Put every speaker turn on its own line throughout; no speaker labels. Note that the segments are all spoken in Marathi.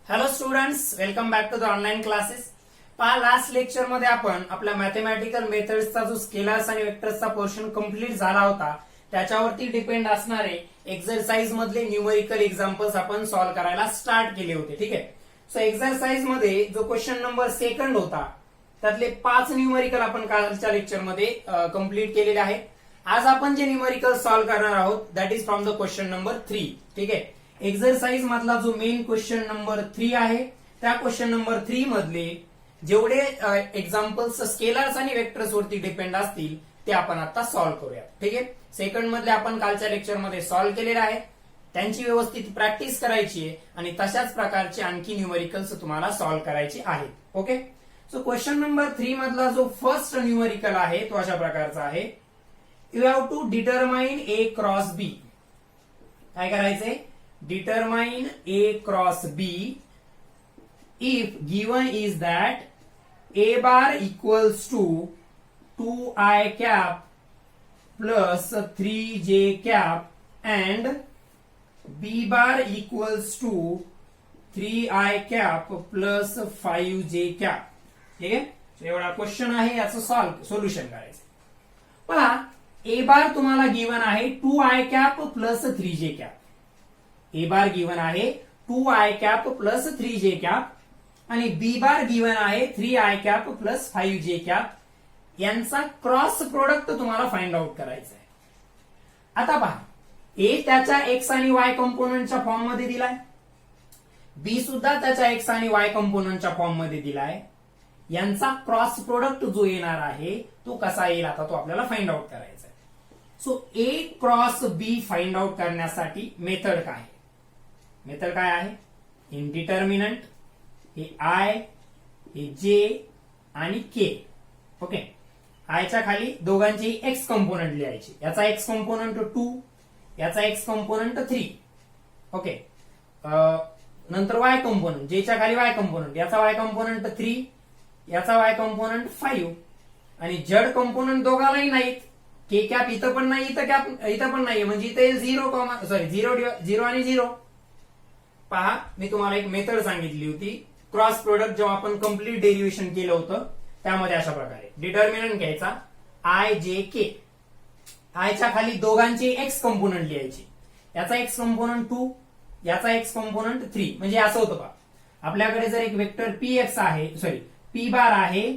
Hello students, welcome back to the online classes. पहा, लास्ट लेक्चर मध्ये आपण आपल्या मॅथमॅटिकल मेथड्सचा जो स्केलर्स आणि वेक्टर्सचा पोर्शन कंप्लीट झाला होता त्याच्यावरती डिपेंड असणारे एक्सरसाइज मधले न्यूमेरिकल एक्झाम्पल्स आपण सॉल्व्ह करायला स्टार्ट केले होते. ठीक आहे. सो एक्सरसाइज मध्ये जो क्वेश्चन नंबर 2 होता त्यातले 5 न्यूमेरिकल आपण कालच्या लेक्चर मध्ये कंप्लीट केलेले आहेत. आज आपण जे न्यूमेरिकल सॉल्व्ह करणार आहोत that is from the question number 3. ठीक आहे. एक्सरसाइज मधला जो मेन क्वेश्चन नंबर 3 आहे त्या क्वेश्चन नंबर 3 मधले जेवढे एक्झाम्पल्स स्केलर्स आणि वेक्टर्स वरती डिपेंड असतील ते आपण आता सॉल्व्ह करूया. ठीक आहे. सेकंड मधले आपण कालच्या लेक्चर मध्ये सॉल्व्ह केलेले आहे. त्यांची व्यवस्थित प्रॅक्टिस करायची आहे आणि तशाच प्रकारचे आणखी न्यूमेरिकल्स तुम्हाला सॉल्व्ह करायचे आहेत. ओके. सो क्वेश्चन नंबर 3 मधला जो फर्स्ट न्यूमेरिकल आहे तो अशा प्रकारचा आहे. You have to determine A cross B. काय करायचंय? Determine A cross B if given is that A bar equals to 2I cap plus 3J cap and B bar equals to 3I cap plus 5J cap. ठीक आहे. एवढा क्वेश्चन आहे, याचं सोल्युशन करायचं. पहा, A बार तुम्हाला गिवन आहे 2I cap plus 3J cap. ए बार गिवन आहे 2I cap plus 3J cap आणि बी बार गिवन आहे 3I cap plus 5J cap. यांचा क्रॉस प्रोडक्ट तुम्हाला फाइंड आउट करायचा आहे. आता पहा, ए त्याच्या एक्स आणि वाय कंपोनंटच्या फॉर्म मध्ये दिलाय, बी सुद्धा त्याच्या एक्स आणि वाय कंपोनंटच्या फॉर्म मध्ये दिलाय. यांचा क्रॉस प्रोडक्ट जो येणार आहे तो कसा येईल आता तो आपल्याला फाइंड आउट करायचा आहे. सो ए क्रॉस बी फाइंड आउट करण्यासाठी मेथड काय आहे? मेथड काय आहे? इनडिटर्मिनंट, हे आय, हे जे आणि के. ओके. आयच्या खाली दोघांची एक्स कंपोनंट लिहायची. याचा एक्स कंपोनंट 2, याचा एक्स कंपोनंट 3. ओके. नंतर वाय कंपोनंट, जेच्या खाली वाय कंपोनंट, याचा वाय कंपोनंट 3, याचा वाय कंपोनंट 5 आणि जड कंपोनंट दोघालाही नाहीत. के कॅप इथं पण नाही, इथं पण नाही, म्हणजे इथे 0 आणि 0. पहा, मी तुम्हाला एक मेथड सांगितली होती क्रॉस प्रोडक्ट जेव्हा आपण कम्प्लीट डेरिव्हेशन केलं होतं त्यामध्ये अशा प्रकारे डिटर्मिनंट घ्यायचा आय जे के. आयच्या खाली दोघांची एक्स कंपोनंट लिहायची. याचा एक्स कंपोनंट 2, याचा एक्स कंपोनंट 3. म्हणजे असं होतं पहा, आपल्याकडे जर एक वेक्टर पी बार आहे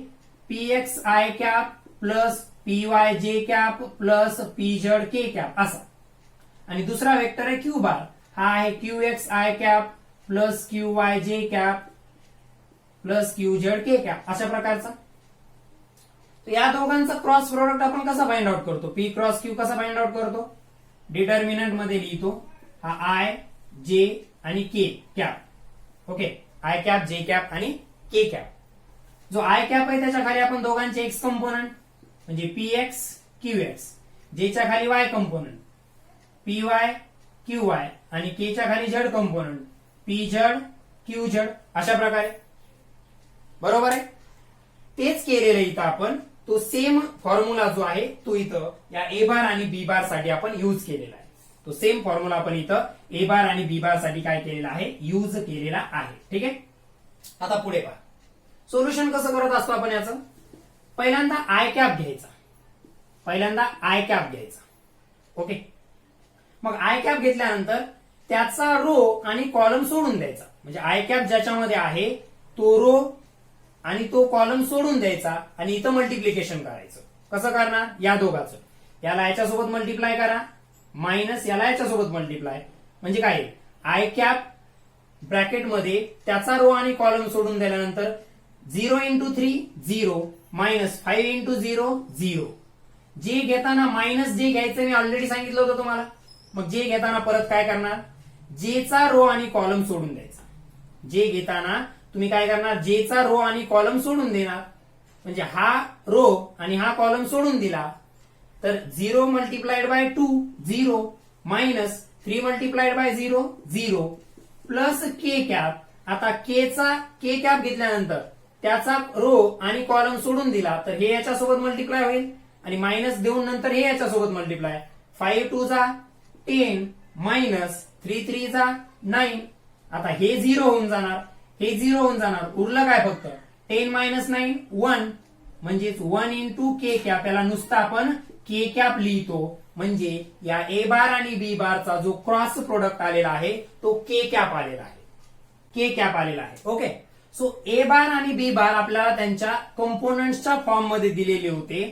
P X I cap plus P Y जे कॅप प्लस पी झेड के कॅप असा, आणि दुसरा वेक्टर आहे क्यू बार, हा आहे Q X I cap plus Q Y जे कॅप प्लस क्यू झेड के कॅप अशा प्रकारचा. तर या दोघांचा क्रॉस प्रोडक्ट आपण कसा फाइंड आउट करतो? पी क्रॉस क्यू कसा फाइंड आउट करतो? डिटर्मिनंट मध्ये लिहितो हा आय जे आणि के कॅप. ओके. आय कॅप, जे कॅप आणि के कॅप. जो आय कॅप आहे त्याच्या खाली आपण दोघांचे एक्स कंपोनंट म्हणजे पी एक्स क्यू एक्स, जेच्या खाली Y component P Y Q Y आणि के च्या खाली Z component P Z Q Z अशा प्रकारे. बरोबर आहे. तेच केलेलं इथं आपण, तो सेम फॉर्म्युला जो आहे तो इथं या ए बार आणि बी बार साठी आपण यूज केलेला आहे. तो सेम फॉर्म्युला आपण इथं ए बार आणि बी बार साठी काय केलेला आहे? यूज केलेला आहे. ठीक आहे. आता पुढे पहा, सोल्युशन कसं करत असतो आपण याचं? पहिल्यांदा आय कॅप घ्यायचा. ओके. मग आय कॅप घेतल्यानंतर त्याचा रो आणि कॉलम सोडून द्यायचा. म्हणजे आय कॅप ज्याच्यामध्ये आहे तो रो आणि तो कॉलम सोडून द्यायचा आणि इथं मल्टिप्लिकेशन करायचं. कसं करणार? या दोघांचं, याला याच्यासोबत मल्टिप्लाय करा मायनस याला याच्यासोबत मल्टिप्लाय. म्हणजे काय? आय कॅप ब्रॅकेटमध्ये त्याचा रो आणि कॉलम सोडून दिल्यानंतर 0 × 3 0 मायनस 5 × 0 0. जे घेताना मायनस जे घ्यायचं मी ऑलरेडी सांगितलं होतं तुम्हाला. मग जे घेताना परत काय करणार? जेचा रो आणि कॉलम सोडून द्यायचा. जे घेताना तुम्ही काय करणार? जेचा रो आणि कॉलम सोडून देणार. म्हणजे हा रो आणि हा कॉलम सोडून दिला तर 0 multiplied by 2 0 minus 3 multiplied bye 0 0 plus K cap. आता के कॅप घेतल्यानंतर त्याचा रो आणि कॉलम सोडून दिला तर हे याच्यासोबत मल्टिप्लाय होईल आणि मायनस देऊन नंतर हे याच्यासोबत मल्टिप्लाय. 5 2 जा 10 मायनस 3 3 जा 9. आता हे 0 होऊन जाणार, हे 0 होऊन जाणार, उरलं काय फक्त 10 मायनस 9 1, म्हणजेच 1 इंटू के कॅप, याला नुसतं आपण के कॅप लिहितो, म्हणजे या ए बार आणि बी बारचा जो क्रॉस प्रोडक्ट आलेला आहे तो के कॅप आलेला आहे, के कॅप आलेला आहे. ओके, सो ए बार आणि बी बार आपल्याला त्यांच्या कंपोनंट्सच्या फॉर्म मध्ये दिलेले होते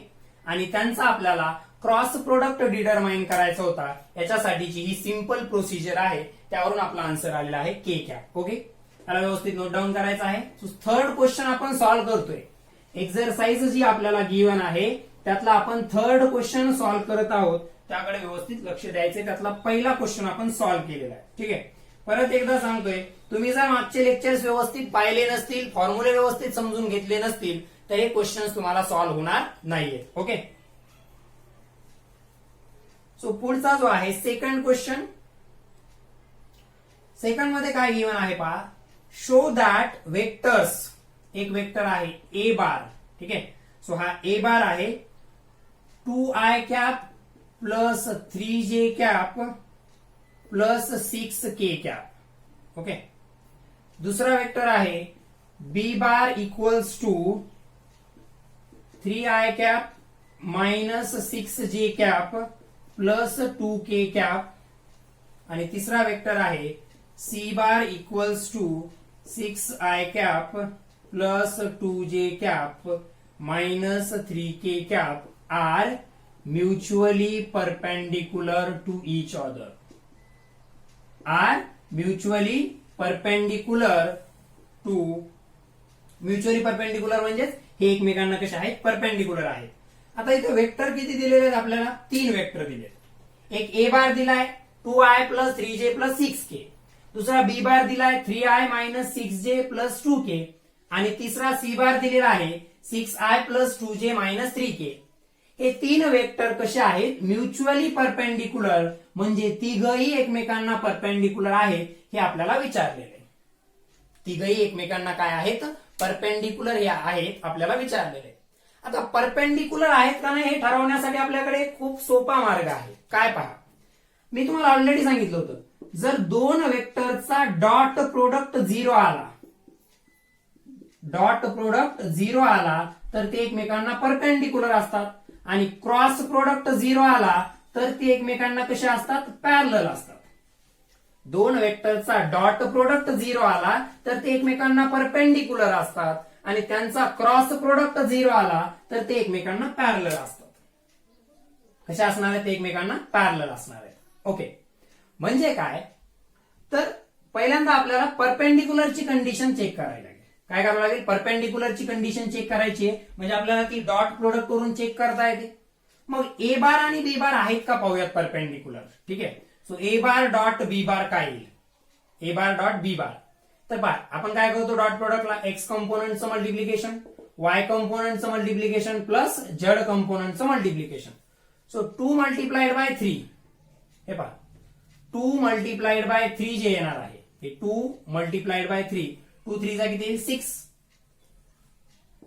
आणि त्यांचा आपल्याला क्रॉस प्रोडक्ट डिटरमाइन करायचा होता. याच्यासाठीची ही सिंपल प्रोसिजर आहे, त्यावरून आपला आन्सर आलेला आहे के कॅप. ओके, त्याला व्यवस्थित नोट डाऊन करायचं आहे. सो थर्ड क्वेश्चन आपण सॉल्व्ह करतोय. एक्झरसाइज जी आपल्याला गिव्हन आहे त्यातला आपण थर्ड क्वेश्चन सॉल्व्ह करत आहोत, त्याकडे व्यवस्थित लक्ष द्यायचंय. त्यातला पहिला क्वेश्चन आपण सॉल्व्ह केलेला आहे. ठीक आहे, परत एकदा सांगतोय, तुम्ही जर मागचे लेक्चर्स व्यवस्थित पाहिले नसतील, फॉर्म्युले व्यवस्थित समजून घेतले नसतील, तर हे क्वेश्चन तुम्हाला सॉल्व्ह होणार नाहीये. ओके, सो पुढचा जो आहे सेकंड क्वेश्चन. सेकंड मध्ये काय गिव्हन आहे पहा, शो दॅट वेक्टर्स, एक वेक्टर आहे ए बार. ठीक आहे, सो हा ए बार आहे 2i cap plus 3j cap plus 6k cap. Okay, दुसरा वेक्टर आहे B bar equals to 3i cap minus 6j cap plus 2k cap. आणि तिसरा वेक्टर आहे C bar equals to 6i cap plus 2j cap minus 3k cap are mutually perpendicular to each other. Are mutually perpendicular to, mutually perpendicular म्हणजेच हे एकमेकांना कसे आहेत, परपेंडिक्युलर आहेत. आता इथे वेक्टर किती दिलेले आहेत आपल्याला, 3 वेक्टर दिले. एक ए बार दिलाय 2i plus 3j plus 6k, दुसरा बी बार दिलाय 3i minus 6j plus 2k, आणि तिसरा सी बार दिलेला आहे 6i plus 2j minus 3k. हे 3 वेक्टर कसे आहेत, म्युच्युअली परपेंडिक्युलर, म्हणजे तिघही एकमेकांना परपेंडिक्युलर आहेत हे आपल्याला विचारलेले आहे. तिघही एकमेकांना काय आहेत, परपेंडिक्युलर हे आहेत आपल्याला विचारलेले. आता परपेंडिक्युलर आहेत का नाही हे ठरवण्यासाठी आपल्याकडे खूप सोपा मार्ग आहे. काय पहा, मी तुम्हाला ऑलरेडी सांगितलं होतं, जर दोन वेक्टरचा डॉट प्रोडक्ट 0 आला, डॉट प्रोडक्ट 0 आला तर ते एकमेकांना परपेंडिक्युलर असतात, आणि क्रॉस प्रोडक्ट 0 आला तर ते एकमेकांना कसे असतात, पॅरलल असतात. दोन वेक्टरचा डॉट प्रोडक्ट 0 आला तर ते एकमेकांना परपेंडिक्युलर असतात, आणि त्यांचा क्रॉस प्रोडक्ट 0 आला तर ते एकमेकांना पॅरलल असतात. कसे असणार आहेत, ते एकमेकांना पॅरलल असणार आहेत. ओके, म्हणजे काय, तर पहिल्यांदा आपल्याला परपेंडिक्युलरची कंडिशन चेक करायला लागेल. काय करावं लागेल, परपेंडिक्युलरची कंडिशन चेक करायची आहे, म्हणजे आपल्याला ती डॉट प्रोडक्ट करून चेक करता येते. मग ए बार आणि बी बार आहेत का पाहूयात परपेंडिक्युलर. ठीक आहे, सो ए बार डॉट बी बार काय येईल, ए बार डॉट बी बार. तर पहा, आपण काय करतो डॉट प्रोडक्टला, एक्स कंपोनंटचं मल्टिप्लिकेशन, वाय कंपोनंटचं मल्टिप्लिकेशन प्लस झेड कंपोनंटचं मल्टिप्लिकेशन. सो 2 मल्टिप्लाइड बाय 3, हे पहा 2 मल्टिप्लाइड बाय 3 जे येणार आहे, हे 2 मल्टिप्लाइड बाय 3, 2 3 चा किती येईल 6,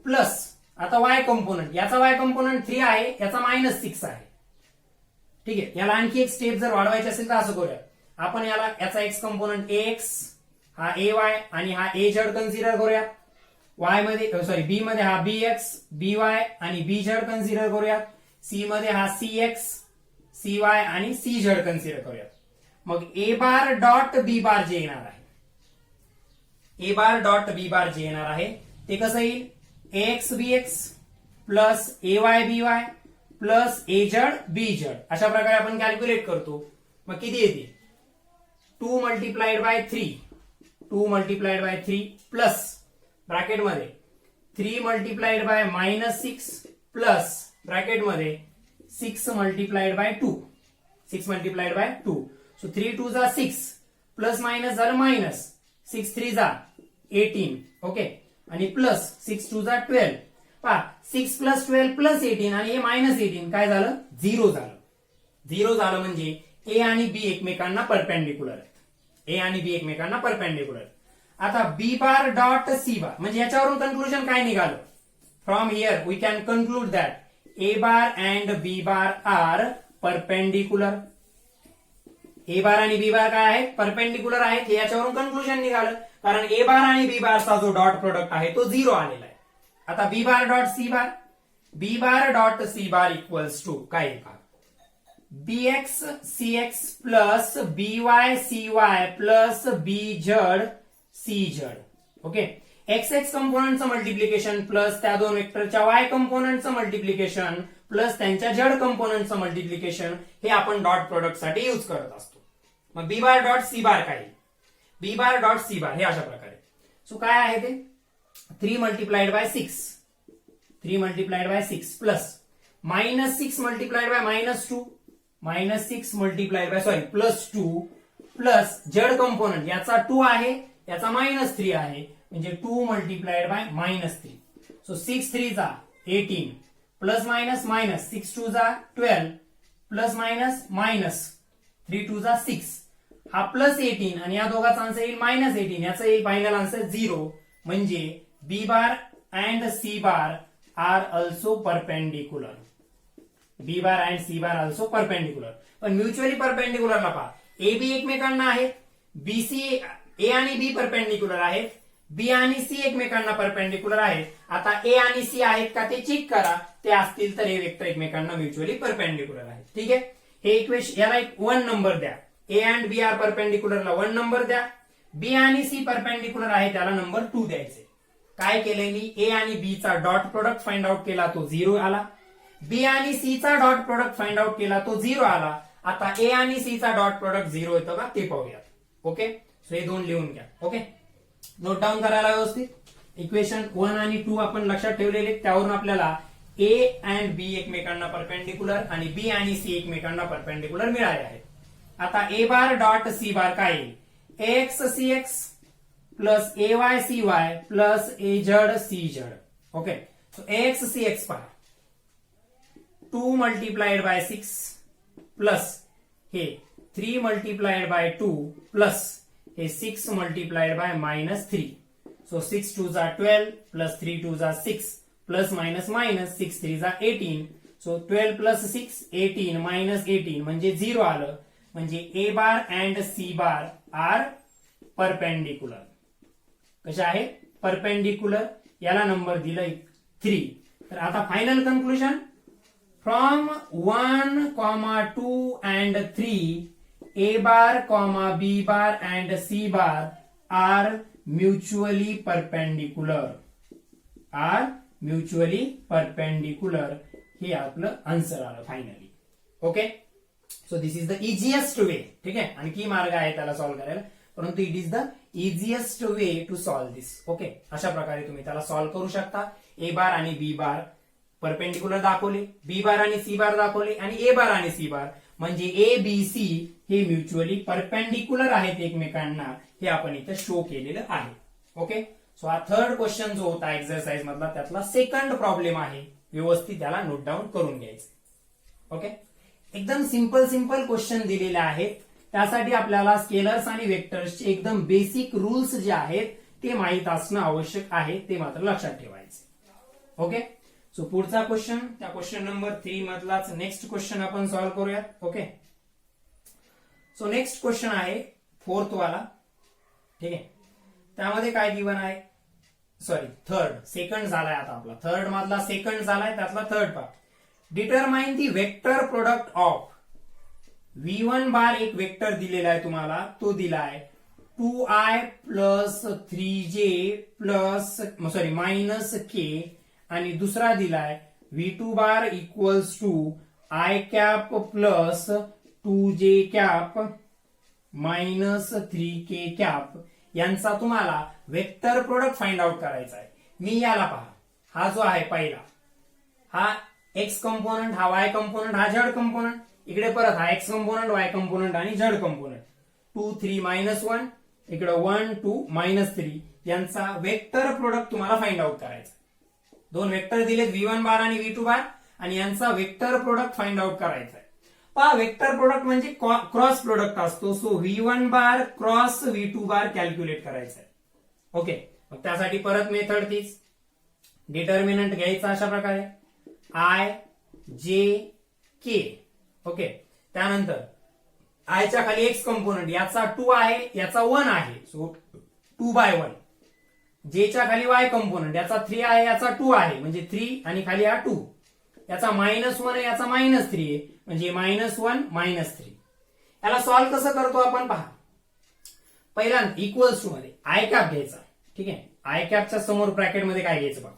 प्लस आता वाय कंपोनंट, याचा वाय कंपोनंट 3 आहे, याचा मायनस 6 आहे. ठीक आहे, याला आणखी एक स्टेप जर वाढवायची असेल तर असं करूया आपण, याचा एक्स कंपोनंट एक्स, हा ए वाय आणि हा ए झेड कन्सिडर करूया. वाय मध्ये सॉरी बी मध्ये हा बी एक्स, बी वाय आणि बी झेड कन्सिडर करूया. सी मध्ये हा सी एक्स, सी वाय आणि सी झेड कन्सिडर करूया. मग ए बार डॉट बी बार जे येणार आहे, ए बार डॉट बी बार जे येणार आहे ते कसं येईल, A X B x plus A Y B Y plus A Z B Z. अशा प्रकारे आपण कॅल्क्युलेट करतो. मग किती येते, 2 multiplied by 3, 2 multiplied by 3 plus ब्रॅकेटमध्ये 3 मल्टिप्लाइड बाय मायनस 6 प्लस ब्रॅकेटमध्ये 6 multiplied by 2, 6 multiplied by 2. So 3 2 जा 6 प्लस मायनस झालं मायनस, 6 3 जा 18. ओके, आणि प्लस 6 2 जा 12. पहा 6 प्लस 12 प्लस 18 आणि हे मायनस 18 काय झालं, 0 झालं. 0 झालं म्हणजे ए आणि बी एकमेकांना परपेंडिक्युलर आहेत, ए आणि बी एकमेकांना परपेंडिक्युलर. आता बी बार डॉट सी बार, म्हणजे याच्यावरून कन्क्लुजन काय निघालं, from here we can conclude that A bar and B bar are perpendicular. A bar आणि बी बार काय आहेत, परपेंडिक्युलर आहेत, हे याच्यावरून कन्क्लुजन निघालं. कारण ए बार आणि बी बारचा जो डॉट प्रोडक्ट आहे तो 0 आलेला आहे. आता B bar dot C bar, B bar dot C bar equals to काय येईल? bx cx plus by cy plus bz cz. Okay, X X कंपोनंटचं मल्टिप्लिकेशन प्लस त्या दोन वेक्टरच्या वाय कंपोनंटचं मल्टिप्लिकेशन प्लस त्यांच्या झेड कंपोनंटचं मल्टिप्लिकेशन हे आपण डॉट प्रोडक्ट साठी युज करत असतो. मग बी बार डॉट सी बार काय? बी बार डॉट सी बार हे अशा प्रकारे. सो काय आहे ते? 3 multiplied bye 6, 3 multiplied bye 6 plus minus 6 multiplied by minus 2, minus 6 multiplied bye sorry plus 2 plus Z component याचा 2 आहे याचा मायनस 3 आहे म्हणजे 2 मल्टिप्लाइड बाय मायनस 3. सो 6 3 जा 18 प्लस मायनस मायनस 6 2 जा 12 प्लस मायनस मायनस 3 2 जा 6. हा प्लस 18 आणि या दोघांचा आन्सर येईल मायनस 18, याचा येईल फायनल आन्सर 0. म्हणजे B bar and C bar are also perpendicular. B bar and C bar also perpendicular. पण म्युच्युअली परपेंडिक्युलरला पहा, ए बी एकमेकांना आहेत, बी सी ए आणि बी परपेंडिक्युलर आहेत, बी आणि सी एकमेकांना परपेंडिक्युलर आहेत. आता ए आणि सी आहेत का ते चेक करा, ते असतील तर हे वेक्टर एकमेकांना म्युच्युअली परपेंडिक्युलर आहेत. ठीक आहे, हे इक्वेशन याला एक 1 नंबर द्या. ए अँड बी आर परपेंडिक्युलरला 1 नंबर द्या. बी आणि सी परपेंडिक्युलर आहे त्याला नंबर 2 द्यायचे. काय केलंय मी? ए आणि बी चा डॉट प्रोडक्ट फाइंड आउट केला तो 0 आला. बी आणि सी चा डॉट प्रोडक्ट फाइंड आउट केला तो 0 आला. आता ए आणि सी चा डॉट प्रोडक्ट 0 येतो का ते पाहूयात. ओके, सो हे दोन लिहून घ्या. ओके, नोट डाऊन करायला व्यवस्थित. इक्वेशन 1 आणि 2 आपण लक्षात ठेवलेले, त्यावरून आपल्याला ए अँड बी एकमेकांना परपेंडिक्युलर आणि बी आणि सी एकमेकांना परपेंडिक्युलर मिळाले आहेत. आता ए बार डॉट सी बार काय येईल? X C X plus A Y C Y plus A Z C Z. Okay, so X C X पहा 2 मल्टिप्लाइड बाय 6 प्लस हे 3 मल्टिप्लाइड बाय 2 प्लस हे 6 मल्टिप्लाइड बाय मायनस 3. सो 6 2 जा 12 प्लस 3 2 जा 6 प्लस मायनस मायनस 6 3 जा 18. सो 12 प्लस 6 18 मायनस 18 म्हणजे 0 आलं. म्हणजे A bar and C bar are perpendicular. कशा आहे? परपेंडिक्युलर. याला नंबर दिलाय 3. तर आता final conclusion, from 1, 2 and 3 A bar, B bar and C bar are mutually perpendicular. Are mutually perpendicular हे आपलं आन्सर आलं finally. Okay, so this is the easiest way. ठीक आहे, आणखी मार्ग आहे त्याला सॉल्व्ह करायला, परंतु it is the easiest way to solve this. Okay, अशा प्रकारे तुम्ही त्याला सॉल्व्ह करू शकता. ए बार आणि बी बार परपेंडिक्युलर दाखवले, बी बार आणि सी बार दाखवले आणि ए बार आणि सी बार म्हणजे ए बी सी हे म्युच्युअली परपेंडिक्युलर आहेत एकमेकांना, हे आपण इथे शो केलेलं आहे. ओके, सो हा थर्ड क्वेश्चन जो होता एक्सरसाइज मधला त्यातला सेकंड प्रॉब्लेम आहे. व्यवस्थित त्याला नोट डाऊन करून घ्यायचं. ओके, एकदम सिंपल सिंपल क्वेश्चन दिलेले आहेत. त्यासाठी आपल्याला स्केलर्स आणि वेक्टर्सचे एकदम बेसिक रूल्स जे आहेत ते माहीत असणं आवश्यक आहे, ते मात्र लक्षात ठेवायचे. ओके, सो पुढचा क्वेश्चन, त्या क्वेश्चन नंबर 3 मधलाच नेक्स्ट क्वेश्चन आपण सॉल्व्ह करूयात. ओके, सो नेक्स्ट क्वेश्चन आहे 4th वाला. ठीक आहे, त्यामध्ये काय गिवन आहे? सॉरी थर्ड, सेकंड झालाय आता आपला. थर्ड मधला सेकंड झालाय, त्यातला third part. Determine the vector product of V1 bar एक वेक्टर दिलेला आहे तुम्हाला, तो दिलाय 2i plus 3j plus sorry minus k आणि दुसरा दिलाय V2 bar equals to i cap plus 2j cap minus 3k cap. यांचा तुम्हाला वेक्टर प्रोडक्ट फाइंड आउट करायचा आहे. मी याला पहा, हा जो आहे पहिला, हा एक्स कंपोनंट, हा वाय कंपोनंट, हा झेड कंपोनंट. इकडे परत हा एक्स कंपोनंट, वाय कंपोनंट आणि झेड कंपोनंट. 2 3 मायनस 1, इकडे 1 2 मायनस 3 यांचा वेक्टर प्रोडक्ट तुम्हाला फाइंड आउट करायचा. दोन वेक्टर दिलेत V1 बार आणि V2 बार आणि यांचा वेक्टर प्रोडक्ट फाइंड आउट करायचा आहे. पहा, वेक्टर प्रोडक्ट म्हणजे क्रॉस प्रोडक्ट असतो. So V1 bar cross V2 बार कॅल्क्युलेट करायचा आहे. ओके, मग त्यासाठी परत मेथड तीच. डिटर्मिनंट घ्यायचा अशा प्रकारे I J K. ओके, त्यानंतर आयच्या खाली एक्स कंपोनंट, याचा 2 आहे याचा 1 आहे. सो 2/1. जेच्या खाली y कंपोनंट, याचा 3 आहे याचा 2 आहे म्हणजे 3 आणि खाली हा 2, याचा -1 आहे याचा -3 आहे म्हणजे -1 -3. याला सॉल्व्ह कसं करतो आपण पहा. पहिल्यांदा इक्वल्स टू मध्ये आय कॅप घ्यायचा. ठीक आहे, आय कॅपच्या समोर ब्रॅकेट मध्ये काय घ्यायचं बघा,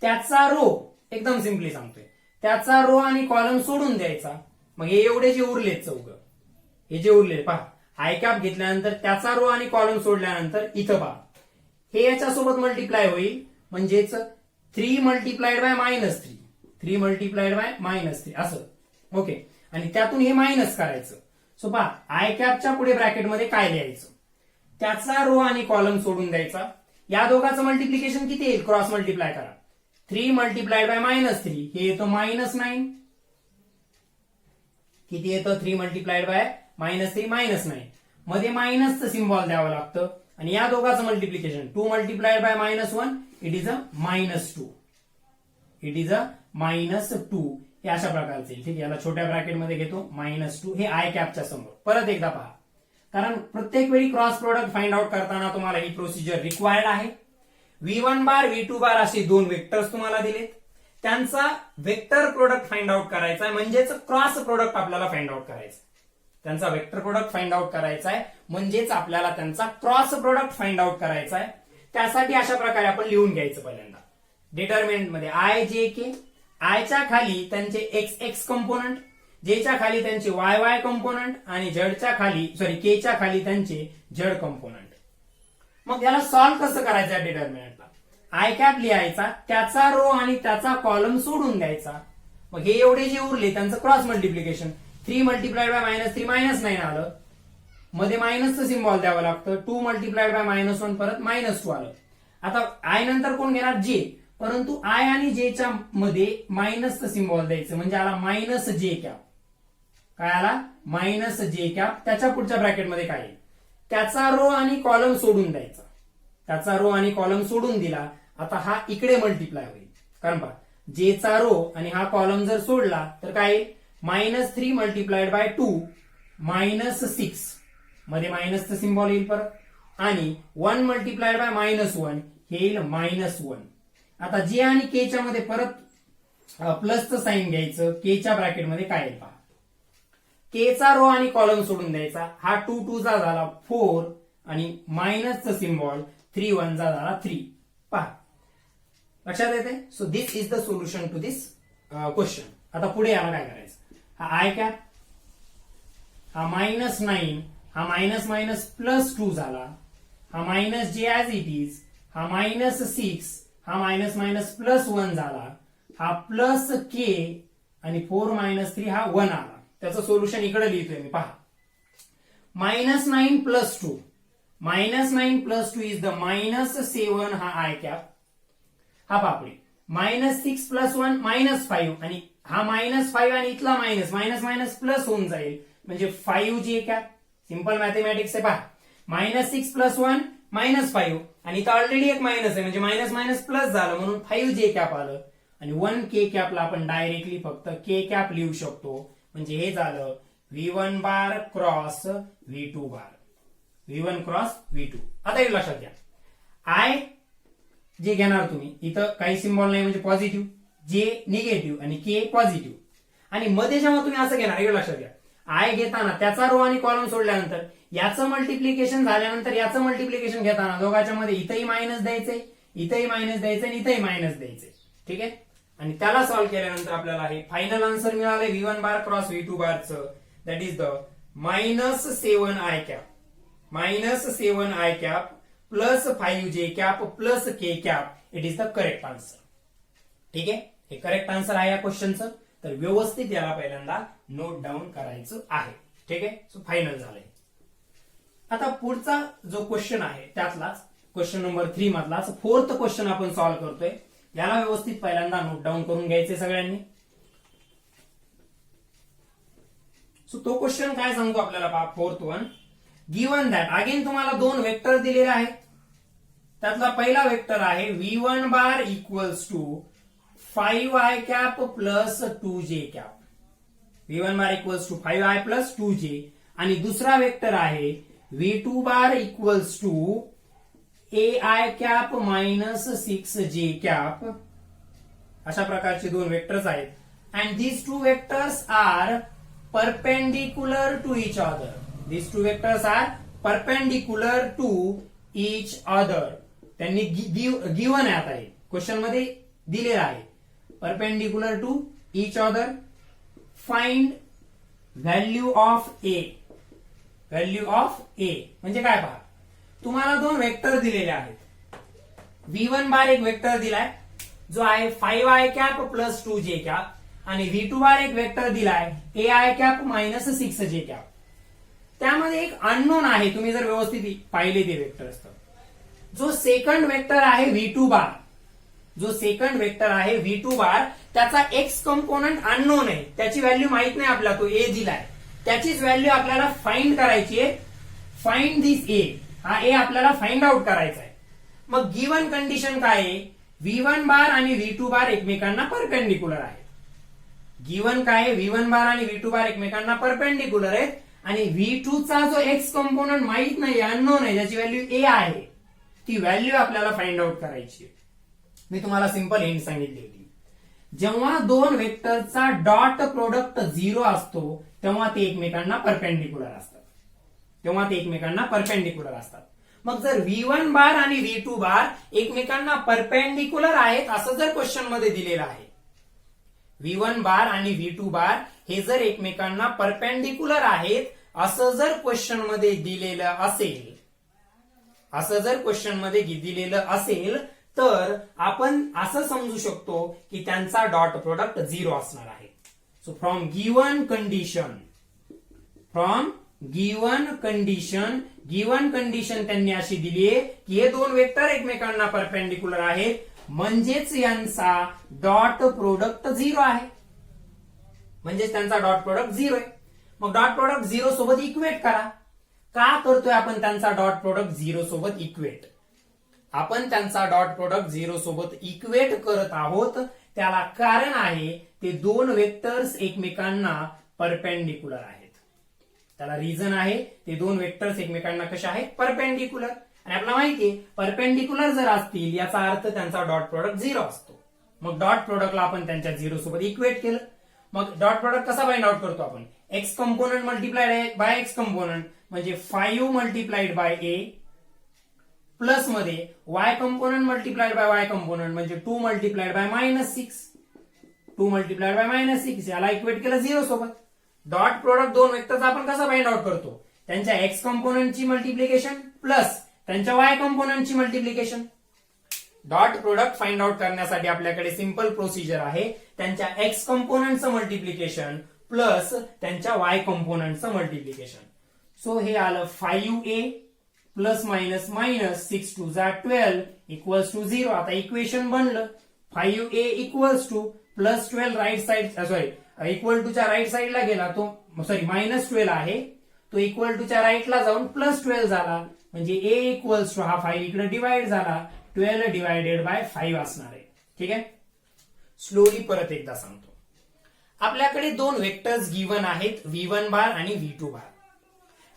त्याचा रो, एकदम सिम्पली सांगतोय, त्याचा रो आणि कॉलम सोडून द्यायचा. मग हे एवढे जे उरलेत चौघ, हे जे उरले पहा, आय कॅप घेतल्यानंतर त्याचा रो आणि कॉलम सोडल्यानंतर इथं पहा हे याच्यासोबत मल्टिप्लाय होईल म्हणजेच 3 मल्टिप्लाइड बाय -3, 3 मल्टिप्लाइड बाय -3 असं. ओके, आणि त्यातून हे मायनस करायचं. सो पहा आय कॅपच्या पुढे ब्रॅकेटमध्ये काय लिहायचं, त्याचा रो आणि कॉलम सोडून द्यायचा. या दोघांचं मल्टिप्लिकेशन किती येईल, क्रॉस मल्टिप्लाय करा. 3 मल्टिप्लाइड बाय -3 हे येतं -9. किती येतं, 3 मल्टिप्लाइड बाय -3 -9. मध्ये मायनसचं सिम्बॉल द्यावं लागतं. आणि या दोघांचं multiplication 2 multiplied bye -1 it is a -2. It is a -2 हे अशा प्रकारचे येईल. ठीक आहे, याला छोट्या ब्रॅकेटमध्ये घेतो -2. हे आय कॅपच्या समोर. परत एकदा पहा, कारण प्रत्येक वेळी क्रॉस प्रोडक्ट फाइंड आउट करताना तुम्हाला ही प्रोसिजर रिक्वायर्ड आहे. V1 बार V2 बार असे दोन वेक्टर्स तुम्हाला दिलेत, त्यांचा वेक्टर प्रोडक्ट फाइंड आउट करायचा आहे म्हणजेच क्रॉस प्रोडक्ट आपल्याला फाइंड आउट करायचं. त्यांचा वेक्टर प्रोडक्ट फाइंड आउट करायचा आहे म्हणजेच आपल्याला त्यांचा क्रॉस प्रोडक्ट फाइंड आउट करायचा आहे. त्यासाठी अशा प्रकारे आपण लिहून घ्यायचं. पहिल्यांदा डिटर्मिनंट मध्ये आय जे के, आयच्या खाली त्यांचे एक्स एक्स कंपोनंट, जेच्या खाली त्यांचे वाय वाय कंपोनंट आणि झेडच्या खाली केच्या खाली त्यांचे झेड कंपोनंट. मग याला सॉल्व्ह कसं करायचं डिटर्मिनंटला, आय कॅप लिहायचा, त्याचा रो आणि त्याचा कॉलम सोडून द्यायचा. मग हे एवढे जे उरले त्यांचं क्रॉस मल्टिप्लिकेशन, 3 मल्टिप्लाइड बाय -3 -9 आलं, मध्ये मायनसचं सिम्बॉल द्यावं लागतं. 2 मल्टिप्लाइड बाय -1 परत -2 आलं. आता आय नंतर कोण घेणार, जे, परंतु आय आणि जेच्या मध्ये मायनसचं सिम्बॉल द्यायचं म्हणजे आला -j कॅप. काय आला, -j कॅप. त्याच्या पुढच्या ब्रॅकेटमध्ये काय येईल, त्याचा रो आणि कॉलम सोडून द्यायचा. त्याचा रो आणि कॉलम सोडून दिला. आता हा इकडे मल्टिप्लाय होईल, कारण पहा जेचा रो आणि हा कॉलम जर सोडला तर काय येईल, -3 मल्टिप्लाइड बाय 2 -6, मध्ये मायनसचं सिम्बॉल येईल परत, आणि 1 मल्टिप्लाइड बाय -1 हे येईल -1. आता जे आणि केच्या मध्ये परत प्लसचं साईन घ्यायचं. केच्या ब्रॅकेटमध्ये काय येईल पहा, केचा रो आणि कॉलम सोडून द्यायचा. हा 2 2 चा झाला 4 आणि मायनसचा सिम्बॉल 3 1 चा झाला 3. पहा लक्षात येते. So this is the solution to this question. आता पुढे याला काय करायचं, हा आय कॅप, हा -9, हा -2 झाला, हा -j ऍज इट इज, हा -6, हा +1 झाला, हा +k आणि 4 - 3 हा 1 आला. त्याचं सोल्युशन इकडे लिहितोय मी पहा. -9 + 2, -9 + 2 इज द -7 हा आय कॅप. हा पापडी -6 + 1 -5 आणि हा -5 आणि इथला मायनस प्लस होऊन जाईल म्हणजे 5j कॅप. सिंपल मॅथमॅटिक्स आहे पहा. -6 + 1 -5 आणि इथं ऑलरेडी एक मायनस आहे म्हणजे मायनस प्लस झालं म्हणून 5j कॅप आलं. आणि 1k कॅपला आपण डायरेक्टली फक्त k कॅप लिहू शकतो म्हणजे हे झालं V1 बार क्रॉस V2 बार. V1 cross V2. आता हे लक्षात घ्या, आय जे घेणार तुम्ही इथं काही सिम्बॉल नाही म्हणजे पॉझिटिव्ह, जे निगेटिव्ह आणि के पॉझिटिव्ह. आणि मध्ये जेव्हा तुम्ही असं घेणार हे लक्षात घ्या, आय घेताना त्याचा रो आणि कॉलम सोडल्यानंतर याचं मल्टिप्लिकेशन झाल्यानंतर याचं मल्टिप्लिकेशन घेताना दोघांच्या मध्ये इथंही मायनस द्यायचंय, इथंही मायनस द्यायचंय आणि इथंही मायनस द्यायचंय. ठीक आहे, आणि त्याला सॉल्व्ह केल्यानंतर आपल्याला हे फायनल आन्सर मिळाले V1 बार क्रॉस V2 बारचं. That is the -7 i cap, -7 i cap plus 5j cap plus k cap. It is the correct answer. ठीक आहे, हे करेक्ट आन्सर आहे या क्वेश्चनचं. तर व्यवस्थित याला पहिल्यांदा नोट डाऊन करायचं आहे. ठीक आहे, सो फायनल झालंय. आता पुढचा जो क्वेश्चन आहे त्यातलाच क्वेश्चन नंबर 3 मधलाच 4th क्वेश्चन आपण सॉल्व्ह करतोय. याला व्यवस्थित पहिल्यांदा नोट डाऊन करून घ्यायचे सगळ्यांनी. सो तो क्वेश्चन काय सांगतो आपल्याला पहा, 4th one. Given that, again तुम्हाला 2 वेक्टर दिलेले आहेत. त्यातला पहिला वेक्टर आहे V1 bar equals to 5i cap plus 2j cap. V1 bar equals to 5i plus 2j. आणि दुसरा वेक्टर आहे V2 bar equals to AI cap minus 6J cap अशा प्रकारचे दोन वेक्टर्स आहेत. And these two vectors are perpendicular to each other. These two vectors are perpendicular to each other. त्यांनी गिवन आहे, आता क्वेश्चन मध्ये दिलेला आहे perpendicular to each other. Find value of A. Value of ए म्हणजे काय पहा, तुम्हाला दोन वेक्टर दिलेले आहेत. V1 बार एक वेक्टर दिलाय जो आहे 5i cap plus 2j cap आणि V2 बार एक वेक्टर दिलाय AI cap minus 6j cap. त्यामध्ये एक अननोन आहे, तुम्ही जर व्यवस्थित पाहिले ते वेक्टर्स तर जो सेकंड वेक्टर आहे V2 बार, जो सेकंड वेक्टर आहे V2 बार त्याचा एक्स कंपोनंट अननोन आहे, त्याची व्हॅल्यू माहित नाही आपल्याला, तो ए दिलाय, त्याचीच व्हॅल्यू आपल्याला फाइंड करायची आहे. फाइंड दिस ए, हा ए आपल्याला फाइंड आउट करायचा आहे. मग गिवन कंडिशन काय आहे, V1 बार आणि V2 बार एकमेकांना परपेंडिक्युलर आहेत. गिवन काय आहे, V1 बार आणि V2 बार एकमेकांना परपेंडिक्युलर आहेत आणि V2 चा जो एक्स कंपोनंट माहित नाही, अननोन आहे, ज्याची व्हॅल्यू ए आहे, ती व्हॅल्यू आपल्याला फाइंड आउट करायची. मी तुम्हाला सिंपल हिंट सांगितली होती, जेव्हा दोन वेक्टरचा डॉट प्रोडक्ट 0 असतो तेव्हा ते एकमेकांना परपेंडिक्युलर असतात. तेव्हा ते एकमेकांना परपेंडिक्युलर असतात. मग जर V1 बार आणि V2 बार एकमेकांना परपेंडिक्युलर आहेत असं जर क्वेश्चन मध्ये दिलेलं आहे, V1 बार आणि V2 बार हे जर एकमेकांना परपेंडिक्युलर आहेत असं जर क्वेश्चन मध्ये दिलेलं असेल, असं जर क्वेश्चन मध्ये दिलेलं असेल तर आपण असं समजू शकतो की त्यांचा डॉट प्रोडक्ट 0 असणार आहे. सो फ्रॉम गिवन कंडिशन त्यांनी अशी दिली आहे की हे दोन वेक्टर एकमेकांना परपेंडिक्युलर आहेत, म्हणजेच यांचा डॉट प्रोडक्ट 0 आहे, म्हणजेच त्यांचा डॉट प्रोडक्ट 0 आहे. मग डॉट प्रोडक्ट 0 सोबत इक्वेट करा. का करतोय आपण त्यांचा डॉट प्रोडक्ट 0 सोबत इक्वेट? आपण त्यांचा डॉट प्रोडक्ट 0 सोबत इक्वेट करत आहोत, त्याला कारण आहे ते दोन वेक्टर्स एकमेकांना परपेंडिक्युलर आहेत. त्याला रिझन आहे ते दोन वेक्टर्स एकमेकांना कशा आहेत, परपेंडिक्युलर. आणि आपल्याला माहितीये परपेंडिक्युलर जर असतील याचा अर्थ त्यांचा डॉट प्रोडक्ट 0 असतो. मग डॉट प्रोडक्टला आपण त्यांच्या 0 सोबत इक्वेट केलं. मग डॉट प्रोडक्ट कसा फाइंड आउट करतो आपण, x component multiplied by x component म्हणजे 5 मल्टिप्लाइड बाय ए प्लस मध्ये y component multiplied by y component म्हणजे 2 मल्टिप्लाइड बाय -6. 2 मल्टिप्लाइड बाय -6 याला इक्वेट केलं 0 सोबत. डॉट प्रोडक्ट दोन वेक्टरचा आपण कसा फाइंड आउट करतो, त्यांच्या एक्स कंपोनंटची मल्टिप्लिकेशन प्लस त्यांच्या y कंपोनंटची multiplication. Dot product find out करण्यासाठी आपल्याकडे सिंपल प्रोसिजर आहे, त्यांच्या एक्स कंपोनंटचं मल्टिप्लिकेशन प्लस त्यांच्या y कंपोनंटचं मल्टिप्लिकेशन. सो हे आलं 5a plus minus minus 6 2 12 equals to 0. आता इक्वेशन बनलं 5a equals to plus 12 right side, sorry equal टूच्या राईट साइडला गेला तो, सॉरी -12 आहे, तो इक्वल टूच्या राईटला जाऊन +12 झाला, म्हणजे a इक्वल्स टू हा 5 इकडे डिवाइड झाला, 12 डिवायडेड बाय 5 असणार आहे. ठीक आहे, स्लोली परत एकदा सांगतो. आपल्याकडे दोन वेक्टर्स गिवन आहेत, V1 बार आणि V2 बार.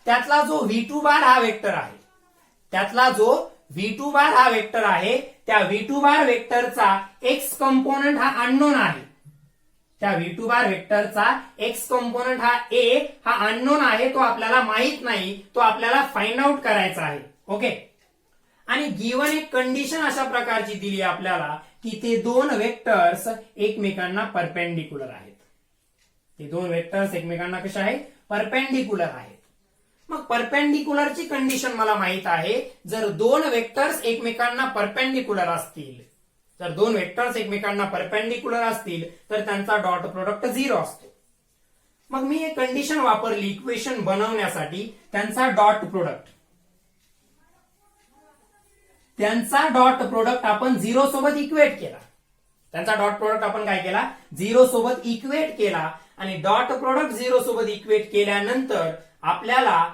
त्यातला जो V2 बार हा वेक्टर आहे, त्यातला जो V2 बार हा वेक्टर आहे, त्या V2 बार वेक्टरचा एक्स कंपोनंट हा अननोन आहे. त्या V2 बार वेक्टरचा एक्स कंपोनंट हा ए हा अननोन आहे, तो आपल्याला माहित नाही, तो आपल्याला फाइंड आउट करायचा आहे. ओके, आणि गिवन एक कंडिशन अशा प्रकारची दिली आपल्याला की ते दोन वेक्टर्स एकमेकांना परपेंडिक्युलर आहेत. ते दोन वेक्टर्स एकमेकांना कशा आहेत, परपेंडिक्युलर आहेत. मग परपेंडिक्युलरची कंडिशन मला माहित आहे, जर दोन वेक्टर्स एकमेकांना परपेंडिक्युलर असतील, जर दोन वेक्टर्स एकमेकांना परपेंडिक्युलर असतील तर त्यांचा डॉट प्रोडक्ट 0 असतो. मग मी एक कंडिशन वापरली इक्वेशन बनवण्यासाठी, त्यांचा डॉट प्रोडक्ट आपण 0 सोबत इक्वेट केला. त्यांचा डॉट प्रोडक्ट आपण काय केला, 0 सोबत इक्वेट केला. आणि डॉट प्रोडक्ट 0 सोबत इक्वेट केल्यानंतर आपल्याला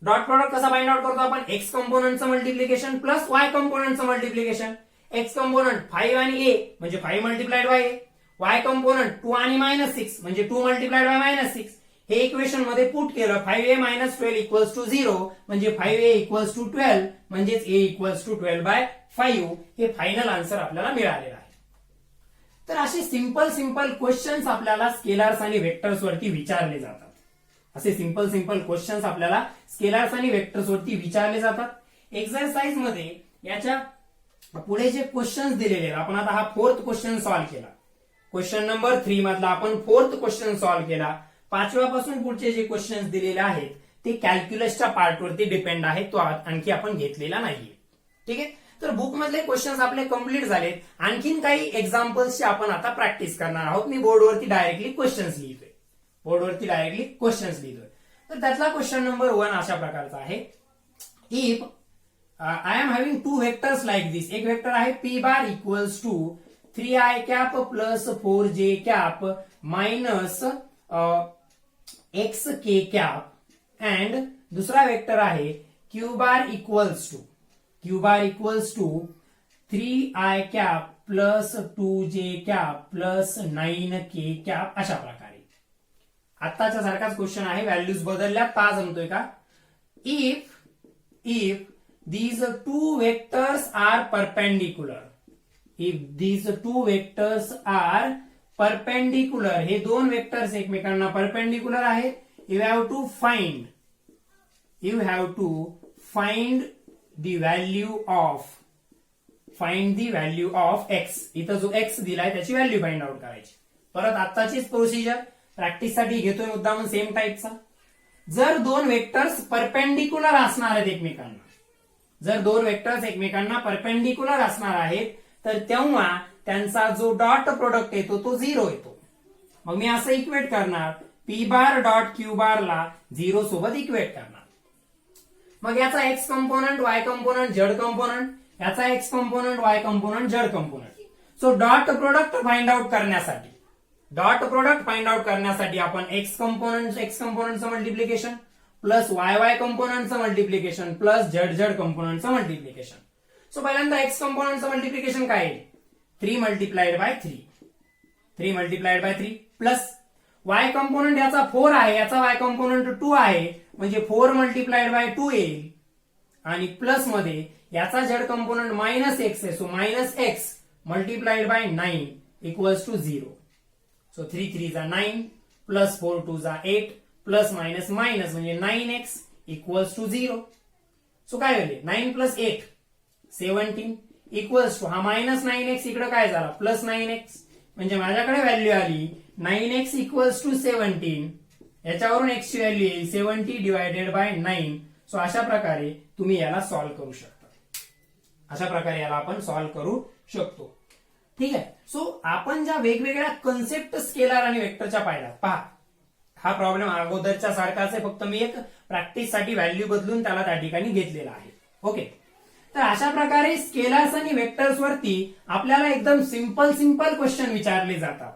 डॉट प्रोडक्ट कसा फाइंड आउट करतो आपण, एक्स कंपोनंटचं मल्टिप्लिकेशन प्लस वाय कंपोनंटचं मल्टिप्लिकेशन. एक्स कंपोनंट 5 आणि a म्हणजे 5 multiplied by a, y component 2 आणि -6 म्हणजे 2 मल्टिप्लाइड बाय -6. हे इक्वेशन मध्ये पुट केलं 5a - 12 इक्वल्स टू 0 म्हणजे 5a इक्वल्स टू 12 म्हणजेच a इक्वल्स टू 12/5 हे फायनल आन्सर आपल्याला मिळालेलं आहे. तर असे सिंपल क्वेश्चन्स आपल्याला स्केलर्स आणि वेक्टर्स वरती विचारले जातात. असे सिंपल क्वेश्चन्स आपल्याला स्केलर्स आणि वेक्टर्स वरती विचारले जातात. एक्सरसाइज मध्ये याच्या पुढे जे क्वेश्चन्स दिलेले आहेत, आपण आता हा 4th क्वेश्चन सॉल्व्ह केला. क्वेश्चन नंबर 3 मधला आपण 4th क्वेश्चन सॉल्व्ह केला. 5व्यापासून पुढचे जे क्वेश्चन्स दिलेले आहेत ते कॅल्क्युलसच्या पार्टवरती डिपेंड आहेत, तो आणखी आपण घेतलेला नाहीये. ठीक आहे, तर बुक मधले क्वेश्चन्स आपले कंप्लीट झालेत. आणखीन काही एक्झाम्पल्सची आपण आता प्रॅक्टिस करणार आहोत. मी बोर्डवरती डायरेक्टली क्वेश्चन्स लिहितोय. तर त्यातला क्वेश्चन नंबर 1 अशा प्रकारचा आहे. If I am having 2 vectors like this. एक वेक्टर आहे p bar equals to 3i cap plus 4j cap minus xk cap and दुसरा वेक्टर आहे q bar equals to 3i cap plus 2j cap plus 9k cap अशा प्रकारे. आत्ताच्या सारखाच क्वेश्चन आहे, व्हॅल्यूज बदलल्या. पा जमतोय का? If these two vectors are perpendicular, हे दोन वेक्टर्स एकमेकांना परपेंडिक्युलर आहेत. you have to find the value of x. इथं जो x दिलाय त्याची व्हॅल्यू फाइंड आउट करायची. परत आत्ताचीच प्रोसिजर प्रॅक्टिस साठी घेतोय मुद्दाम सेम टाईपचा. जर दोन वेक्टर्स परपेंडिक्युलर असणार आहेत एकमेकांना, परपेंडिक्युलर असणार आहेत, तर तेव्हा त्यांचा जो डॉट प्रोडक्ट येतो तो 0 येतो. मग मी असं इक्वेट करणार, p bar dot q bar ला 0 सोबत इक्वेट करणार. मग याचा x component, y component, z component, याचा x component, y component, z component. So dot product find out करण्यासाठी आपण x कंपोनंटचं मल्टिप्लिकेशन प्लस y कंपोनंटचं मल्टिप्लिकेशन प्लस z कंपोनंटचं मल्टिप्लिकेशन. सो पहिल्यांदा x कंपोनंटचं मल्टिप्लिकेशन काय आहे? 3 multiplied by 3 plus y component याचा 4 आहे, याचा y कंपोनंट 2 आहे, म्हणजे 4 मल्टिप्लाइड बाय 2 येईल. आणि प्लस मध्ये याचा z कंपोनंट मायनस x आहे, so minus x multiplied by 9 equals to 0. So 3 3 जा 9 प्लस 4 2 जा 8 प्लस मायनस मायनस म्हणजे 9x इक्वल्स टू 0. सो काय होईल? 9 प्लस 8 17 इक्वल्स टू हा मायनस 9x इकडे काय झाला? प्लस 9x, म्हणजे माझ्याकडे व्हॅल्यू आली 9x इक्वल्स टू 17. याच्यावरून x ची व्हॅल्यू येईल 70 डिवायडेड बाय 9. सो अशा प्रकारे तुम्ही याला सॉल्व्ह करू शकतो. ठीक आहे. सो आपण ज्या वेगवेगळ्या कन्सेप्ट स्केलर आणि वेक्टरच्या पाहिल्यात, पहा हा प्रॉब्लेम अगोदरच्या सारखाच आहे, फक्त मी एक प्रॅक्टिस साठी व्हॅल्यू बदलून त्याला त्या ठिकाणी घेतलेला आहे. ओके, तर अशा प्रकारे स्केलर्स आणि वेक्टर्स वरती आपल्याला एकदम सिंपल क्वेश्चन विचारले जातात,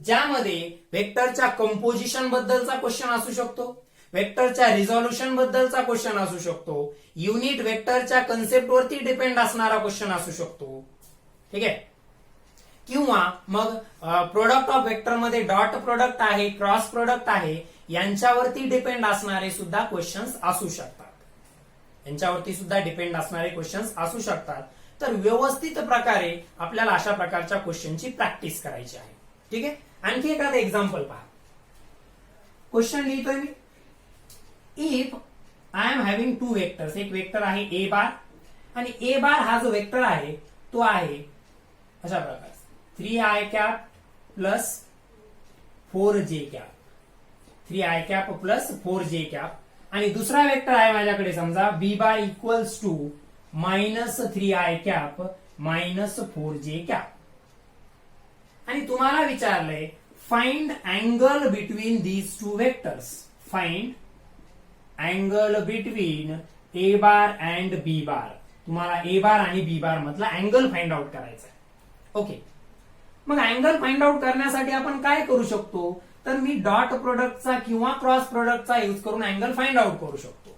ज्यामध्ये वेक्टरच्या कंपोजिशन बद्दलचा क्वेश्चन असू शकतो, वेक्टरच्या रिझॉल्युशन बद्दलचा क्वेश्चन असू शकतो, युनिट वेक्टरच्या कन्सेप्ट वरती डिपेंड असणारा क्वेश्चन असू शकतो. ठीक आहे, किंवा मग प्रोडक्ट ऑफ वेक्टर मध्ये डॉट प्रोडक्ट आहे, क्रॉस प्रोडक्ट आहे, यांच्यावरती डिपेंड असणारे सुद्धा क्वेश्चन्स असू शकतात. तर व्यवस्थित प्रकारे आपल्याला अशा प्रकारच्या क्वेश्चनची प्रॅक्टिस करायची आहे. ठीक आहे, आणखी एखादं एक्झाम्पल पहा. क्वेश्चन लिहितोय मी. If I am having 2 vectors, एक वेक्टर आहे a बार, आणि a बार हा जो वेक्टर आहे तो आहे अशा प्रकारे 3i cap plus 4j cap, आणि दुसरा वेक्टर आहे माझ्याकडे समजा b bar equals to minus 3i cap minus 4j cap. आणि तुम्हाला विचारलंय find angle between these 2 vectors. Find angle between a bar and b bar. तुम्हाला a बार आणि b बार मधला अँगल फाइंड आउट करायचा आहे. ओके, मग अँगल फाइंड आउट करण्यासाठी आपण काय करू शकतो, तर मी डॉट प्रोडक्टचा किंवा क्रॉस प्रोडक्टचा यूज करून अँगल फाइंड आउट करू शकतो.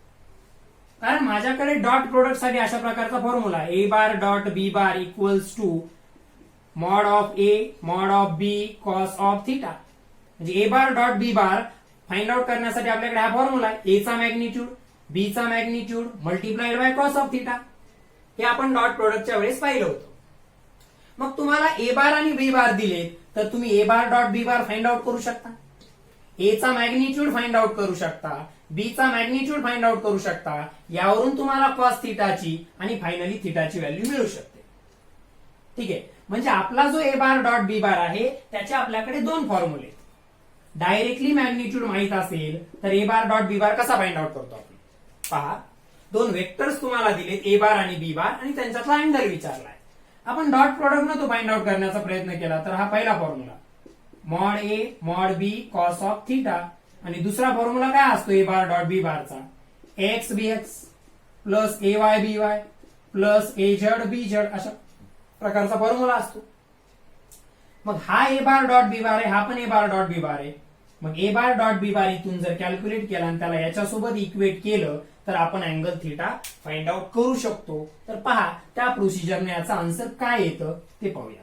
कारण माझ्याकडे डॉट प्रोडक्ट साठी अशा प्रकारचा formula a bar dot b bar equals to mod of a mod of b cos of theta. म्हणजे a bar dot b bar find out करण्यासाठी आपल्याकडे हा फॉर्म्युला आहे, ए चा मॅग्निट्यूड बी चा magnitude multiplied by cos of theta. हे आपण डॉट प्रोडक्टच्या वेळेस पाहिलं होतं. मग तुम्हाला ए बार आणि बी बार दिलेत तर तुम्ही a bar dot b bar find out करू शकता, ए चा मॅग्निट्यूड फाइंड आउट करू शकता, बी चा मॅग्निट्यूड फाइंड आउट करू शकता. यावरून तुम्हाला कॉस थिटाची आणि फायनली थिटाची व्हॅल्यू मिळू शकते. ठीक आहे, म्हणजे आपला जो ए बार डॉट बी बार आहे त्याचे आपल्याकडे दोन फॉर्म्युले. डायरेक्टली मॅग्निट्यूड माहित असेल तर ए बार डॉट बी बार कसा फाइंड आउट करतो आपण पहा. दोन वेक्टर्स तुम्हाला दिलेत ए बार आणि बी बार आणि त्यांच्यातला अँगल विचारलाय. आपण डॉट प्रोडक्ट न तो फाइंड आउट करण्याचा प्रयत्न केला तर हा पहिला formula mod A mod B cos of theta आणि दुसरा फॉर्म्युला काय असतो ए बार डॉट बी बारचा X B x plus A Y B Y plus A Z B Z अशा प्रकारचा फॉर्म्युला असतो. मग हा ए बार डॉट बी बार आहे, हा पण ए बार डॉट बी बार आहे. मग ए बार डॉट बी बार इथून जर कॅल्क्युलेट केला आणि त्याला याच्यासोबत इक्वेट केलं तर आपण अँगल थिटा फाइंड आउट करू शकतो. तर पहा त्या प्रोसिजरने याचा आन्सर काय येतं ते पाहूया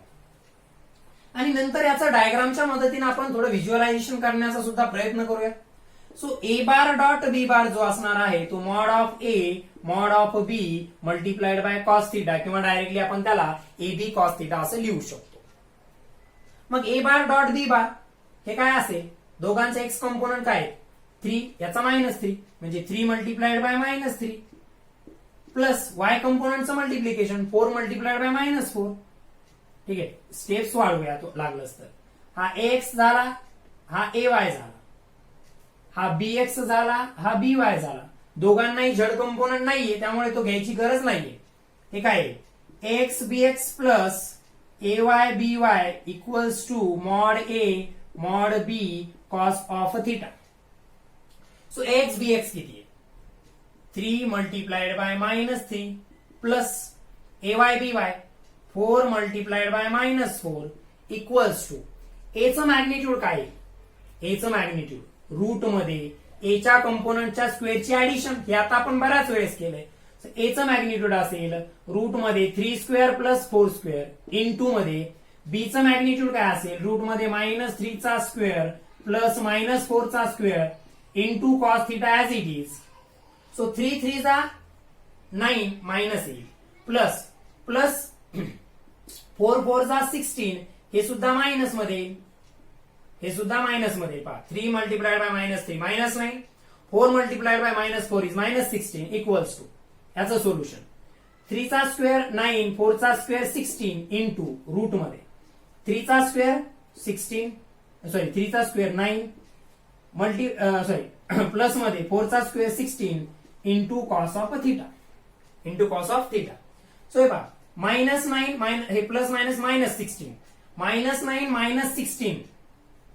आणि नंतर याचा डायग्रामच्या मदतीने आपण थोडं व्हिज्युअलायझेशन करण्याचा सुद्धा प्रयत्न करूया. सो ए बार डॉट बी बार जो असणार आहे तो mod of A mod of B multiplied by cos theta किंवा डायरेक्टली आपण त्याला ए बी कॉस थिटा असं लिहू शकतो. मग ए बार डॉट बी बार हे काय असेल, दोघांचे एक्स कंपोनंट काय 3 याचा -3 म्हणजे 3 मल्टिप्लाइड बाय -3 प्लस वाय कंपोनंटचं मल्टिप्लिकेशन 4 मल्टिप्लाइड बाय -4. ठीक आहे, स्टेप्स वाढवूया तो लागलंच तर. हा एक्स झाला, हा ए वाय झाला, हा बी एक्स झाला, हा बी वाय झाला. दोघांनाही झेड कंपोनंट नाहीये त्यामुळे तो घ्यायची गरज नाहीये. हे काय x B x plus A Y B y equals to mod A mod B cos of theta. So x B x किती आहे 3 multiplied by -3 plus A Y B y 4 multiplied by -4 equals to a चं मॅग्निट्यूड काय आहे, ए चं मॅग्निट्यूड रूट मध्ये ए च्या कंपोनंटच्या स्क्वेअरची ऍडिशन हे आता आपण बऱ्याच वेळेस केलंय. ए चं मॅग्निट्यूड असेल रूट मध्ये 3 स्क्वेअर प्लस 4 स्क्वेअर इंटू मध्ये बी चं मॅग्निट्यूड काय असेल रूट मध्ये -3 चा स्क्वेअर प्लस -4 चा square into cos theta as it is. So 3 3 जा 9 मायनस येईल प्लस प्लस 4 4 जा 16 हे सुद्धा मायनस मध्ये येईल, हे सुद्धा मायनस मध्ये पहा 3 multiplied by -3 -9 4 multiplied by -4 is -16 equals to याचं सोल्युशन 3 चा स्क्वेअर 9 4 चा स्क्वेअर 16 इंटू रूट मध्ये 3 चा स्क्वेअर 16 सॉरी 3 चा स्क्वेअर 9 प्लस मध्ये 4 चा square 16 into cos of theta into cos of theta. So हे पहा -9 हे प्लस मायनस -16 -9 -16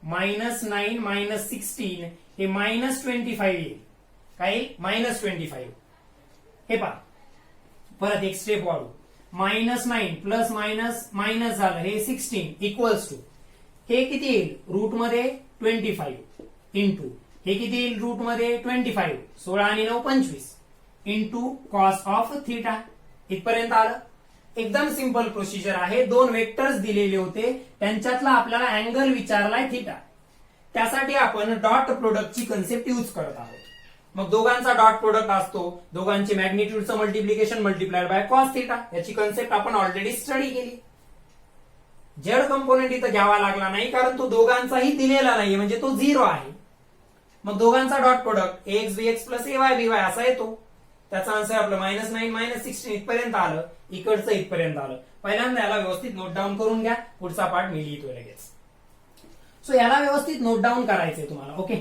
-9 -16 हे -25 येईल काय -25. हे पहा परत एक स्टेप वाढू -9 प्लस मायनस मायनस झालं हे 16 इक्वल्स टू हे किती येईल रूट मध्ये 25 इंटू हे किती येईल रूट मध्ये 25 16 आणि 9 25 इंटू कॉस ऑफ थिटा. इथपर्यंत आलं. एकदम सिंपल प्रोसिजर आहे. दोन वेक्टर्स दिलेले होते त्यांच्यातला आपल्याला अँगल विचारलाय थिटा. त्यासाठी आपण डॉट प्रोडक्टची कन्सेप्ट यूज करत आहोत. मग दोघांचा डॉट प्रोडक्ट असतो, दोघांचे मॅग्निट्यूडचं multiplication multiplied by cos theta. याची कन्सेप्ट आपण ऑलरेडी स्टडी केली. झेड कंपोनेंट इथं घ्यावा लागला नाही कारण तो दोघांचाही दिलेला नाहीये म्हणजे तो 0 आहे. मग दोघांचा डॉट प्रोडक्ट एक्स बी एक्स प्लस ए वाय बी वाय असा येतो. त्याचा आन्सर आपलं -9 -16 इथपर्यंत आलं, इकडचं इथपर्यंत आलं. पहिल्यांदा याला व्यवस्थित नोट डाऊन करून घ्या, पुढचा पार्ट मी लिहितो लगेच. सो याला व्यवस्थित नोट डाऊन करायचंय तुम्हाला, ओके,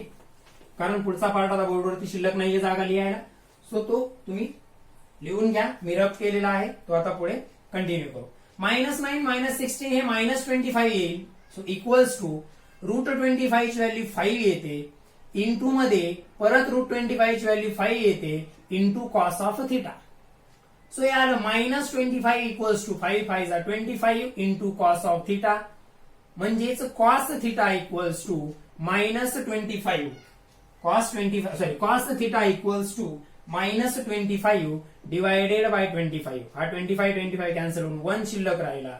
कारण पुढचा पार्ट आता बोर्डवरती शिल्लक नाहीये जागा लिहायला. सो तो तुम्ही लिहून घ्या. मी रफ केलेला आहे तो आता पुढे कंटिन्यू करू. -9 -16 हे -25 येईल. सो इक्वल्स टू रूट 25 ची व्हॅल्यू 5 येते इंटू मध्ये परत रूट 25 ची व्हॅल्यू 5 येते into cos of theta. So हे आलं -25 इक्वल्स टू 5 5 जा 25 इंटू कॉस ऑफ थिटा म्हणजेच cos theta equals to -25 cos theta equals to -25 divided by 25. हा 25 कॅन्सल होऊन 1 शिल्लक राहिला.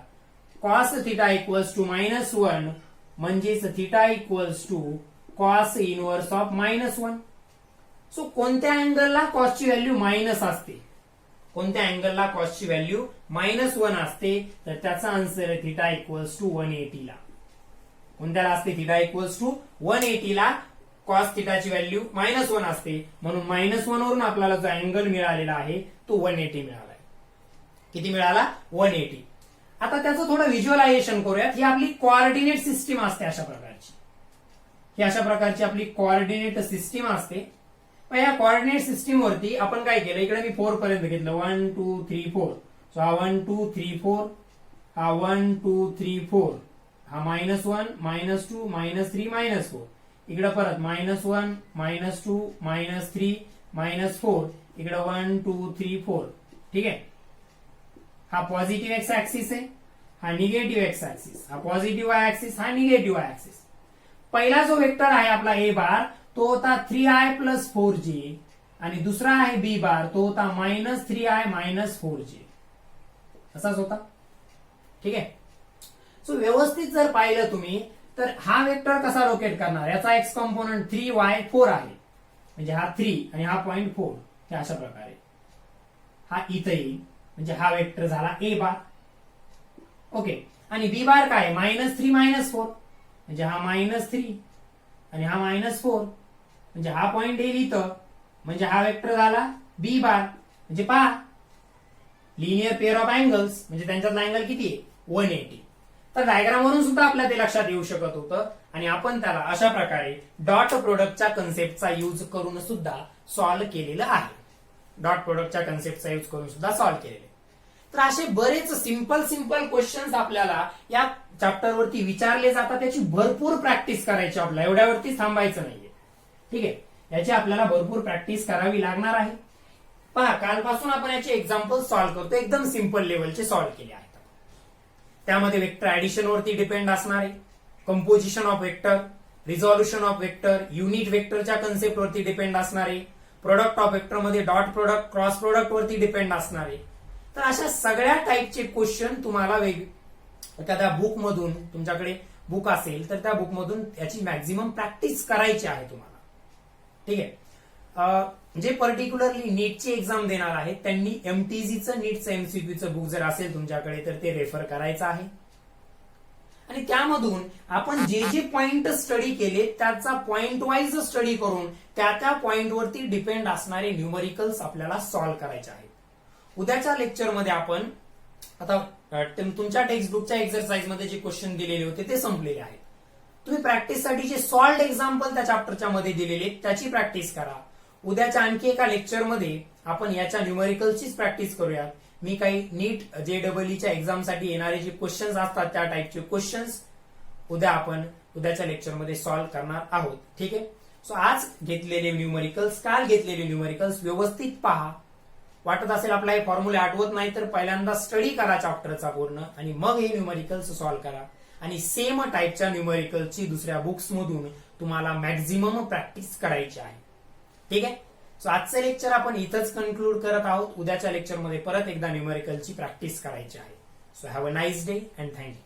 कॉस थिटा इक्वल्स टू -1 म्हणजेच theta equals to cos inverse of -1. So कोणत्या अँगलला कॉसची व्हॅल्यू मायनस असते, कोणत्या अँगलला कॉसची व्हॅल्यू -1 असते, तर त्याचा आन्सर आहे थिटा इक्वल्स टू 180 ला. कोणत्याला असते? थिटा इक्वल्स टू 180 ला कॉस थिटाची व्हॅल्यू -1 असते, म्हणून -1 वरून आपल्याला जो अँगल मिळालेला आहे तो 180 मिळाला. किती मिळाला? 180. आता त्याचं थोडं व्हिज्युअलायझेशन करूयात. ही आपली कोऑर्डिनेट सिस्टीम असते अशा प्रकारची, ही अशा प्रकारची आपली कोऑर्डिनेट सिस्टीम असते. मग या कोऑर्डिनेट सिस्टीम वरती आपण काय केलं, इकडे मी 4 पर्यंत घेतलं, 1 2 3 4. सो हा 1 2 3 4, हा 1 2 3 4, हा -1 -2 -3 -4, इकडे परत -1 -2 -3 -4, इकडे 1 2 3 4. ठीक आहे. हा पॉझिटिव्ह एक्स ऍक्सिस आहे, हा निगेटिव्ह एक्स ऍक्सिस, हा पॉझिटिव्ह वाय ऍक्सिस, हा निगेटिव्ह वाय ऍक्सिस. पहिला जो वेक्टर आहे आपला ए बार तो होता 3i + 4j आणि दुसरा आहे बी बार तो होता -3i - 4j. असाच होता. ठीक आहे. सो व्यवस्थित जर पाहिलं तुम्ही तर हा वेक्टर कसा लोकेट करणार, याचा एक्स कॉम्पोनंट 3y4 आहे, म्हणजे हा 3 आणि हा पॉइंट 4 हे अशा प्रकारे हा इथं येईल, म्हणजे हा वेक्टर झाला ए बार. ओके. आणि बी बार काय, -3 - 4, म्हणजे हा -3 आणि हा -4, म्हणजे हा पॉइंट येईल इथं, म्हणजे हा वेक्टर झाला बी बार. म्हणजे पहा लिनियर पेअर ऑफ अँगल्स, म्हणजे त्यांच्यातला अँगल किती आहे, 180. तर डायग्राम वरून सुद्धा आपल्या ते लक्षात येऊ शकत होतं आणि आपण त्याला अशा प्रकारे डॉट प्रोडक्टच्या कन्सेप्टचा यूज करून सुद्धा सॉल्व्ह केलेलं आहे. डॉट प्रोडक्टच्या कन्सेप्टचा यूज करून सुद्धा सॉल्व्ह केलेले. तर असे बरेच सिंपल क्वेश्चन्स आपल्याला या चॅप्टरवरती विचारले जातात. त्याची भरपूर प्रॅक्टिस करायची, आपल्याला एवढ्यावरती थांबायचं नाहीये. ठीक आहे. याची आपल्याला भरपूर प्रॅक्टिस करावी लागणार आहे. पहा कालपासून आपण याचे एक्झाम्पल सॉल्व्ह करतो, एकदम सिंपल लेवलचे सॉल्व्ह केले आहेत. त्यामध्ये वेक्टर ऍडिशन वरती डिपेंड असणार आहे, composition of vector, resolution of vector, unit वेक्टरच्या कन्सेप्ट वरती डिपेंड असणार आहे, प्रोडक्ट ऑफ वेक्टर मध्ये डॉट प्रोडक्ट क्रॉस प्रोडक्ट वरती डिपेंड असणार आहे. तर अशा सगळ्या टाईपचे क्वेश्चन तुम्हाला एखाद्या बुक मधून, तुमच्याकडे बुक असेल तर त्या बुक मधून याची मॅक्झिमम प्रॅक्टिस करायची आहे तुम्हाला. ठीक आहे. जे पर्टिक्युलरली नीटची एक्झाम देणार आहेत त्यांनी एमटीजीचं नीटचं एमसीक्यूचं बुक जर असेल तुमच्याकडे तर ते रेफर करायचं आहे. आणि त्यामधून आपण जे जे पॉइंट स्टडी केले त्याचा पॉइंट वाईज स्टडी करून त्या पॉइंटवरती डिपेंड असणारे न्यूमरिकल्स आपल्याला सॉल्व्ह करायचे आहेत. उद्याच्या लेक्चरमध्ये आपण आता तुमच्या टेक्स्टबुकच्या एक्सरसाइज मध्ये जे क्वेश्चन दिलेले होते ते संपलेले आहेत. तुम्ही प्रॅक्टिससाठी जे सॉल्व्ड एक्झाम्पल त्या चॅप्टरच्या मध्ये दिलेले त्याची प्रॅक्टिस करा. उद्याच्या आणखी एका लेक्चरमध्ये आपण याच्या न्यूमरिकलचीच प्रॅक्टिस करूया. मी काही नीट जेईईच्या एक्झामसाठी येणारे जे क्वेश्चन्स असतात त्या टाईपचे क्वेश्चन्स उद्याच्या लेक्चरमध्ये सॉल्व्ह करणार आहोत. ठीक आहे. सो आज घेतलेले न्यूमरिकल्स, काल घेतलेले न्यूमरिकल्स व्यवस्थित पहा. वाटत असेल आपला हे फॉर्म्युला आठवत नाही तर पहिल्यांदा स्टडी करा चॅप्टरचा पूर्ण आणि मग हे न्यूमरिकल्स सॉल्व्ह करा. आणि सेम टाईपच्या न्यूमरिकलची दुसऱ्या बुक्स मधून तुम्हाला मॅक्झिमम प्रॅक्टिस करायची आहे. ठीक आहे. सो आजचं लेक्चर आपण इथंच कन्क्लूड करत आहोत. उद्याच्या लेक्चरमध्ये परत एकदा न्यूमरिकलची प्रॅक्टिस करायची आहे. So have a nice day and thank you.